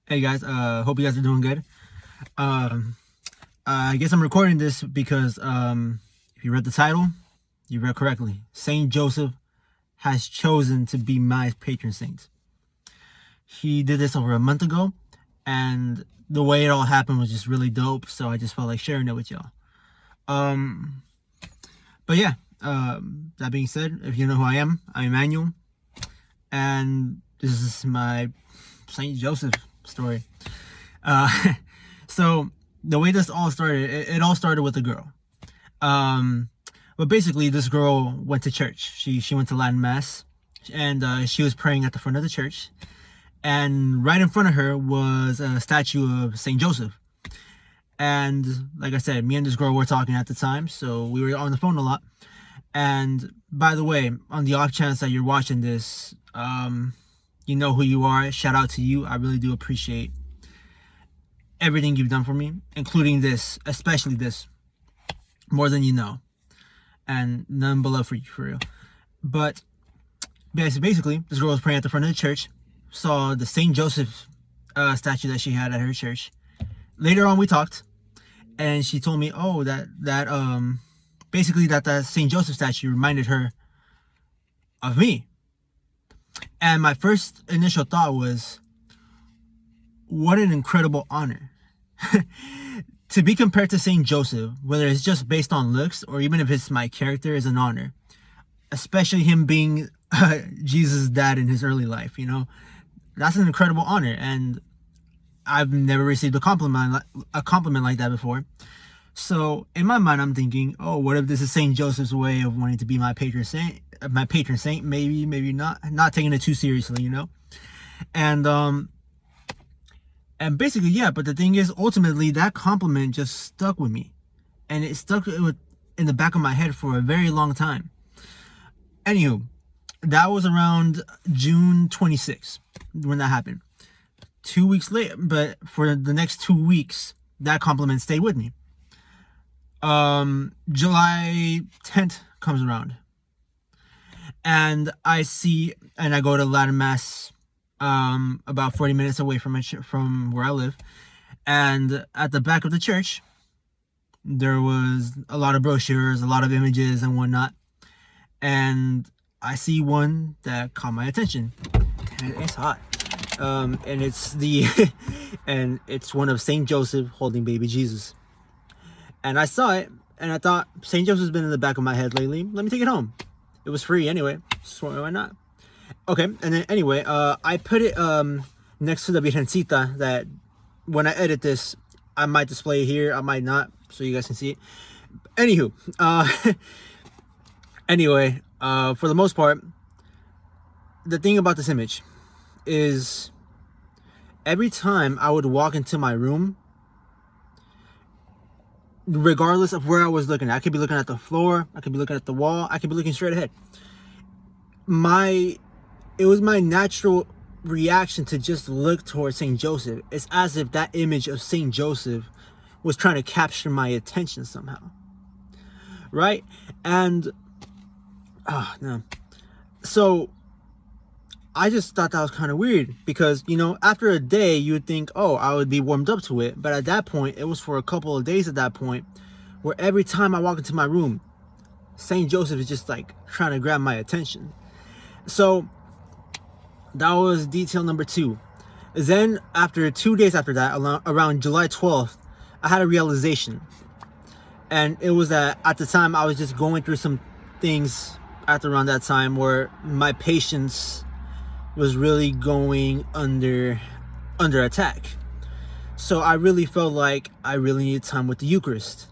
Hey guys, hope you guys are doing good. Um, I guess I'm recording this because if you read the title, you read correctly. Saint Joseph has chosen to be my patron saint. He did this over a month ago, and the way it all happened was just really dope. So I just felt like sharing it with y'all. Um, but yeah, that being said, if you know who I am, I'm Emmanuel, and this is my Saint Joseph story. Uh, so the way this all started, it all started with a girl. Um, but basically, this girl went to church. She went to Latin mass, and she was praying at the front of the church. And right in front of her was a statue of Saint Joseph. And like I said, me and this girl were talking at the time, so we were on the phone a lot. And by the way, on the off chance that you're watching this, you know who you are. Shout out to you. I really do appreciate everything you've done for me, including this, especially this, more than you know, and none but love for you, for real. But basically, this girl was praying at the front of the church, saw the Saint Joseph statue that she had at her church. Later on, we talked, and she told me, oh, that basically that Saint Joseph statue reminded her of me. And my first initial thought was, what an incredible honor. To be compared to Saint Joseph, whether it's just based on looks or even if it's my character, is an honor. Especially him being Jesus' dad in his early life, you know. That's an incredible honor, and I've never received a compliment like that before. So in my mind, I'm thinking, oh, what if this is Saint Joseph's way of wanting to be my patron saint? Maybe not taking it too seriously, you know. And basically, yeah, but the thing is, ultimately, that compliment just stuck with me. And it stuck in the back of my head for a very long time. Anywho, that was around June 26th when that happened. 2 weeks later, but for the next 2 weeks, that compliment stayed with me. July 10th comes around. And I go to Latin Mass about 40 minutes away from where I live. And at the back of the church, there was a lot of brochures, a lot of images and whatnot. And I see one that caught my attention. And it's hot. And it's and it's one of Saint Joseph holding baby Jesus. And I saw it, and I thought, Saint Joseph's been in the back of my head lately. Let me take it home. It was free anyway, so why not? Okay, and then anyway, I put it next to the Virgencita that when I edit this, I might display it here, I might not, so you guys can see it. Anywho, anyway, for the most part, the thing about this image is every time I would walk into my room, regardless of where I was looking at, I could be looking at the floor, I could be looking at the wall, I could be looking straight ahead. It was my natural reaction to just look towards Saint Joseph. It's as if that image of Saint Joseph was trying to capture my attention somehow, right? And no, so I just thought that was kind of weird because, you know, after a day you would think, oh, I would be warmed up to it. But at that point, it was for a couple of days at that point, where every time I walk into my room, Saint Joseph is just like trying to grab my attention. So that was detail number 2. Then after 2 days after that, around July 12th, I had a realization. And it was that at the time I was just going through some things around that time where my patience was really going under attack. So I really felt like I really needed time with the Eucharist.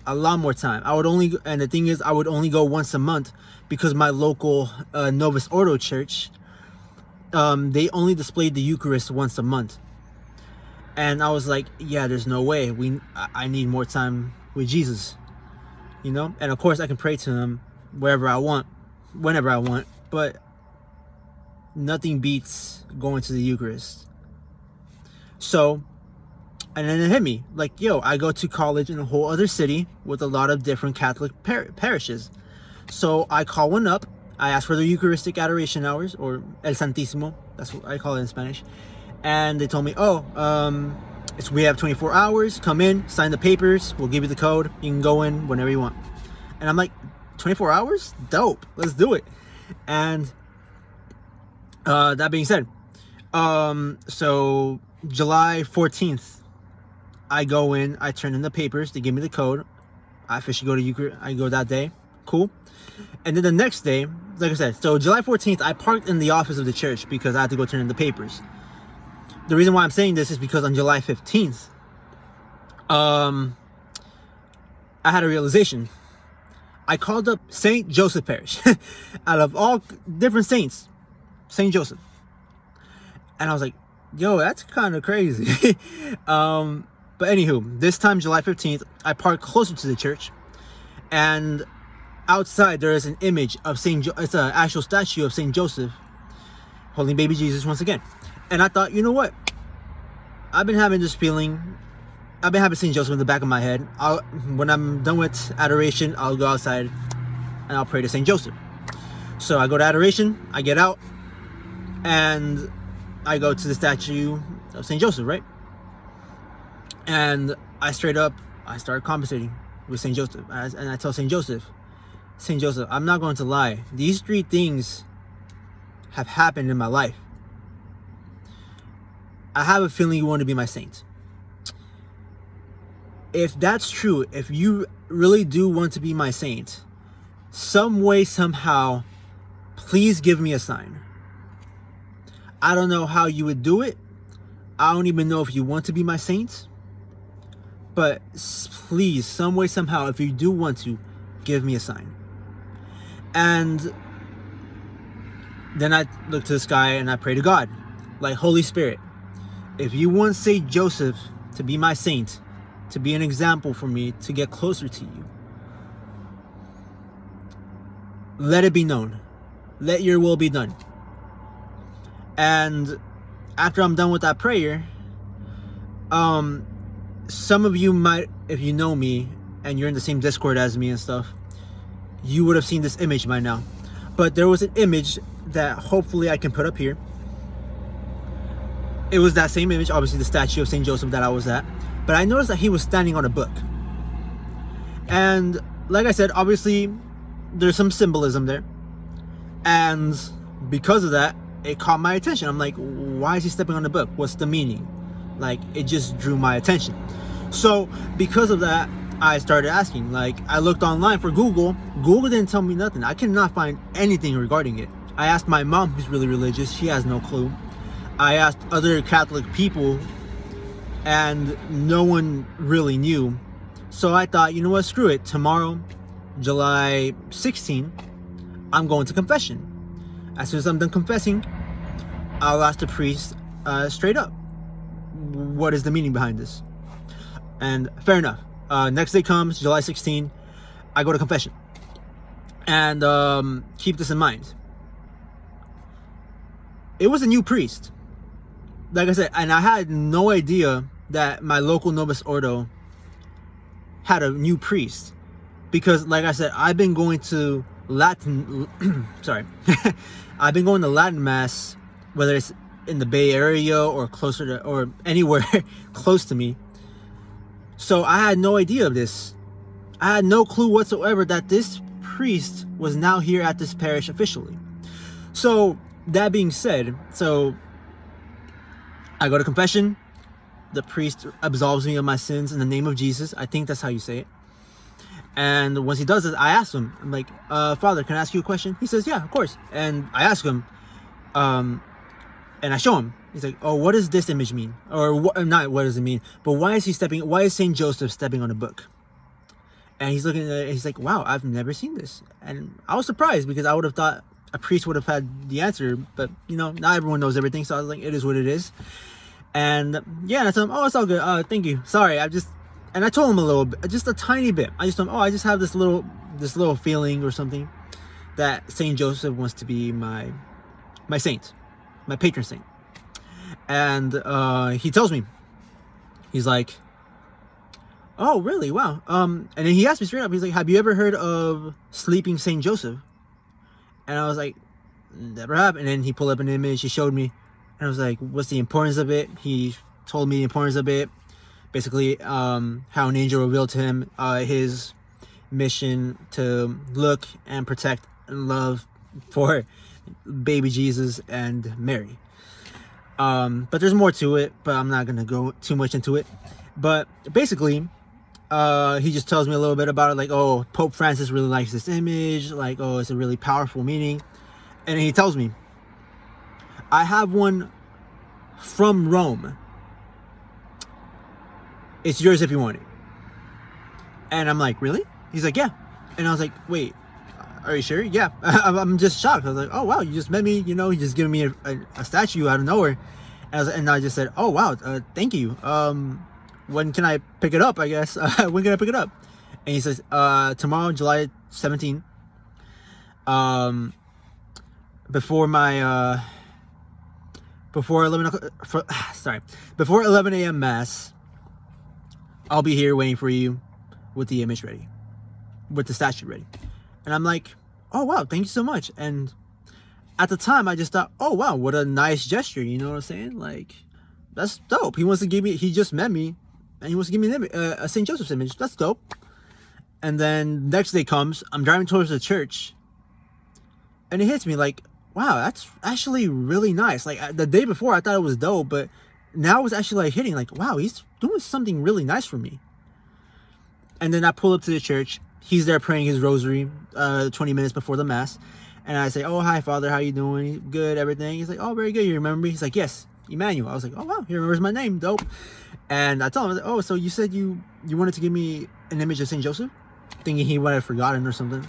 A lot more time. And the thing is, I would only go once a month because my local Novus Ordo church, they only displayed the Eucharist once a month. And I was like, yeah, there's no way. I need more time with Jesus, you know? And of course I can pray to him wherever I want, whenever I want, but nothing beats going to the Eucharist. So, and then it hit me, like, yo, I go to college in a whole other city with a lot of different Catholic parishes. So I call one up, I ask for the Eucharistic adoration hours, or El Santísimo, that's what I call it in Spanish. And they told me, we have 24 hours. Come in, sign the papers. We'll give you the code. You can go in whenever you want. And I'm like, 24 hours? Dope. Let's do it. And that being said, so July 14th, I go in, I turn in the papers. They give me the code. I officially go to Eucharist. I go that day. Cool. And then the next day, like I said, so July 14th, I parked in the office of the church because I had to go turn in the papers. The reason why I'm saying this is because on July 15th, I had a realization. I called up St. Joseph Parish. Out of all different saints, St. Joseph. And I was like, yo, that's kind of crazy. But anywho, this time, July 15th, I parked closer to the church. And outside, there is an image of it's an actual statue of St. Joseph holding baby Jesus once again. And I thought, you know what? I've been having this feeling. I've been having St. Joseph in the back of my head. When I'm done with adoration, I'll go outside and I'll pray to St. Joseph. So I go to adoration, I get out, and I go to the statue of St. Joseph, right? And I start conversating with St. Joseph. And I tell St. Joseph, I'm not going to lie. These three things have happened in my life. I have a feeling you want to be my saint. If that's true, if you really do want to be my saint, some way, somehow, please give me a sign. I don't know how you would do it. I don't even know if you want to be my saint. But please, some way, somehow, if you do want to, give me a sign. And then I look to the sky and I pray to God. Like, Holy Spirit, if you want St. Joseph to be my saint, to be an example for me, to get closer to you, let it be known. Let your will be done. And after I'm done with that prayer, some of you might, if you know me and you're in the same Discord as me and stuff, you would have seen this image by now. But there was an image that hopefully I can put up here. It was that same image, obviously the statue of St. Joseph that I was at. But I noticed that he was standing on a book. And like I said, obviously there's some symbolism there. And because of that, it caught my attention. I'm like, why is he stepping on the book? What's the meaning? Like, it just drew my attention. So because of that, I started asking. Like, I looked online for Google. Google didn't tell me nothing. I cannot find anything regarding it. I asked my mom, who's really religious. She has no clue. I asked other Catholic people, and no one really knew. So I thought, you know what, screw it. Tomorrow, July 16, I'm going to confession. As soon as I'm done confessing, I'll ask the priest straight up, what is the meaning behind this? And fair enough. Next day comes, July 16, I go to confession. And keep this in mind. It was a new priest. Like I said, and I had no idea that my local Novus Ordo had a new priest. Because, like I said, I've been going to Latin, I've been going to Latin Mass, whether it's in the Bay Area or closer to, or anywhere close to me. So I had no idea of this. I had no clue whatsoever that this priest was now here at this parish officially. So that being said, so I go to confession. The priest absolves me of my sins in the name of Jesus. I think that's how you say it. And once he does this, I ask him, I'm like, Father, can I ask you a question? He says, yeah, of course. And I ask him, and I show him. He's like, oh, what does this image mean? Or not what does it mean, but why is St. Joseph stepping on a book? And he's looking at it, he's like, wow, I've never seen this. And I was surprised because I would have thought a priest would have had the answer, but you know, not everyone knows everything. So I was like, it is what it is. And yeah, and I told him, oh, it's all good. Thank you. Sorry. And I told him a little bit, just a tiny bit. I just told him, oh, I just have this little feeling or something that St. Joseph wants to be my saint, my patron saint. And he tells me, he's like, oh, really? Wow. And then he asked me straight up, he's like, have you ever heard of Sleeping St. Joseph? And I was like, never have. And then he pulled up an image, he showed me. And I was like, what's the importance of it? He told me the importance of it. Basically, how an angel revealed to him his mission to look and protect and love for baby Jesus and Mary. But there's more to it, but I'm not going to go too much into it. But basically, he just tells me a little bit about it, like, oh, Pope Francis really likes this image, like, oh, it's a really powerful meaning. And he tells me, I have one from Rome. It's yours if you want it. And I'm like, really? He's like, yeah. And I was like, wait, are you sure? Yeah. I'm just shocked. I was like, oh, wow, you just met me, you just giving me a statue out of nowhere. And I just said, oh, wow, thank you. When can I pick it up, I guess? When can I pick it up? And he says, tomorrow, July 17th, before 11 a.m. mass, I'll be here waiting for you with the image ready, with the statue ready. And I'm like, oh, wow, thank you so much. And at the time, I just thought, oh, wow, what a nice gesture. You know what I'm saying? Like, that's dope. He just met me, and he wants to give me an a St. Joseph's image. That's dope. And then next day comes, I'm driving towards the church, and it hits me like, wow, that's actually really nice. Like, the day before, I thought it was dope, but now it's actually like hitting, like, wow, he's doing something really nice for me. And then I pull up to the church. He's there praying his rosary 20 minutes before the mass. And I say, oh, hi, Father, how you doing? Good, everything. He's like, oh, very good. You remember me? He's like, yes, Emmanuel. I was like, oh, wow, he remembers my name. Dope. And I told him, oh, so you said you wanted to give me an image of St. Joseph? Thinking he might have forgotten or something.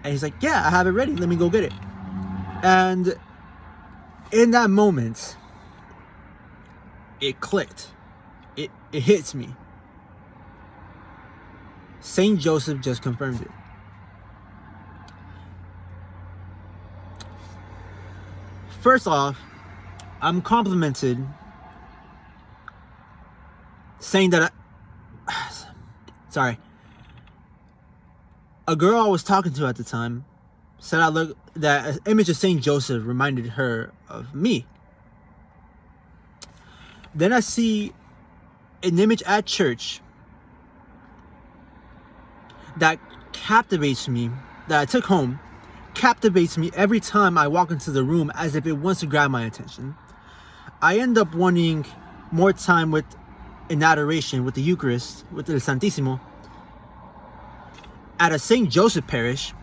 And he's like, yeah, I have it ready. Let me go get it. And in that moment, it clicked. It hits me. St. Joseph just confirmed it. First off, I'm complimented saying that a girl I was talking to at the time said that an image of St. Joseph reminded her of me. Then I see an image at church that captivates me, that I took home, captivates me every time I walk into the room as if it wants to grab my attention. I end up wanting more time in adoration with the Eucharist, with the Santissimo, at a St. Joseph parish.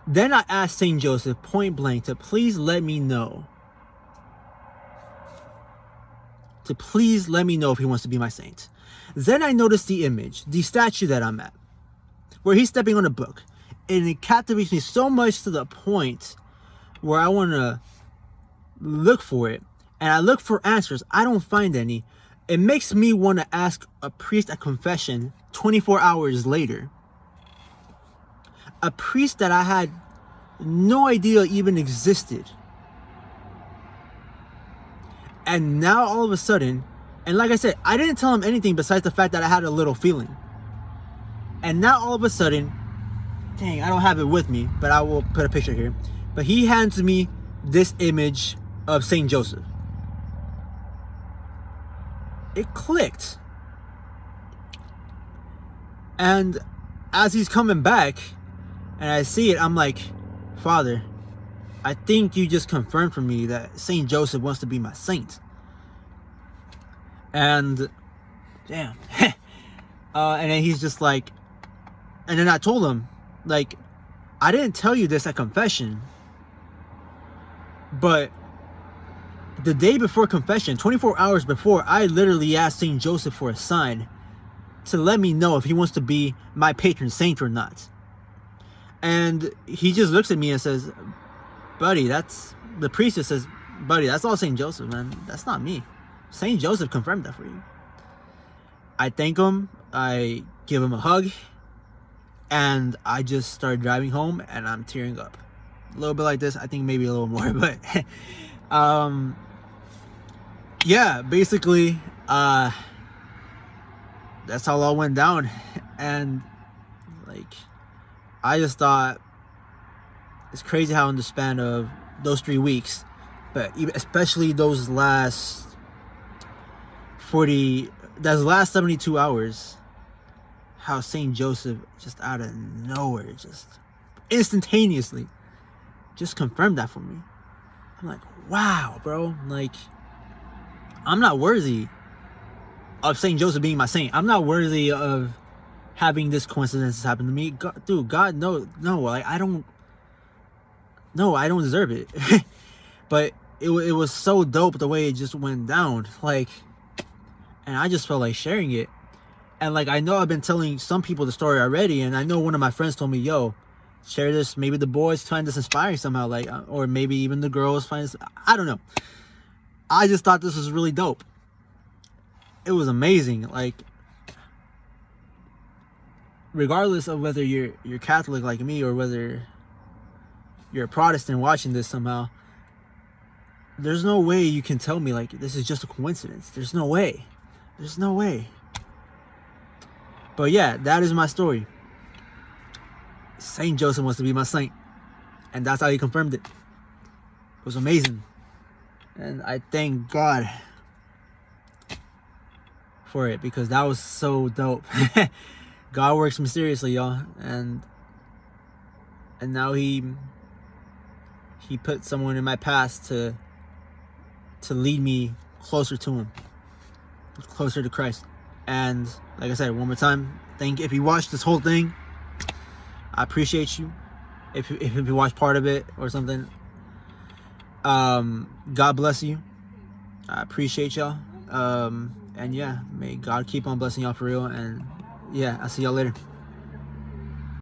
Then I asked St. Joseph point blank to please let me know. To please let me know if he wants to be my saint. Then I noticed the image, the statue that I'm at, where he's stepping on a book. And it captivates me so much to the point where I want to look for it. And I look for answers. I don't find any. It makes me want to ask a priest at confession 24 hours later. A priest that I had no idea even existed. And now all of a sudden, and like I said, I didn't tell him anything besides the fact that I had a little feeling. And now all of a sudden, dang, I don't have it with me, but I will put a picture here. But he hands me this image of St. Joseph. It clicked. And as he's coming back, and I see it, I'm like, Father, I think you just confirmed for me that St. Joseph wants to be my saint. And damn. And then he's just like, and then I told him, like, I didn't tell you this at confession, but the day before confession, 24 hours before, I literally asked St. Joseph for a sign to let me know if he wants to be my patron saint or not. And he just looks at me and says, buddy, the priestess says, buddy, that's all St. Joseph, man. That's not me. St. Joseph confirmed that for you. I thank him. I give him a hug. And I just started driving home and I'm tearing up. A little bit like this. I think maybe a little more. But yeah, basically, that's how it all went down. And like, I just thought, it's crazy how in the span of those 3 weeks, but especially those last 72 hours, how Saint Joseph just out of nowhere, just instantaneously, just confirmed that for me. I'm like, wow, bro. Like, I'm not worthy of Saint Joseph being my saint. I'm not worthy of having this coincidence happen to me. God, dude, God, no, like, I don't deserve it. But it was so dope the way it just went down. Like, and I just felt like sharing it. And like, I know I've been telling some people the story already, and I know one of my friends told me, yo, share this. Maybe the boys find this inspiring somehow, like, or maybe even the girls find this. I don't know. I just thought this was really dope. It was amazing. Like, regardless of whether you're Catholic like me or whether you're a Protestant watching this somehow, there's no way you can tell me like this is just a coincidence. There's no way. But yeah, that is my story. Saint Joseph wants to be my saint, and that's how he confirmed it. It was amazing, and I thank God for it, because that was so dope. God works mysteriously, y'all, and now he put someone in my past to lead me closer to him, closer to Christ. And like I said, one more time, if you watched this whole thing, I appreciate you. If you watched part of it or something, God bless you. I appreciate y'all. And yeah, may God keep on blessing y'all for real. And yeah, I'll see y'all later.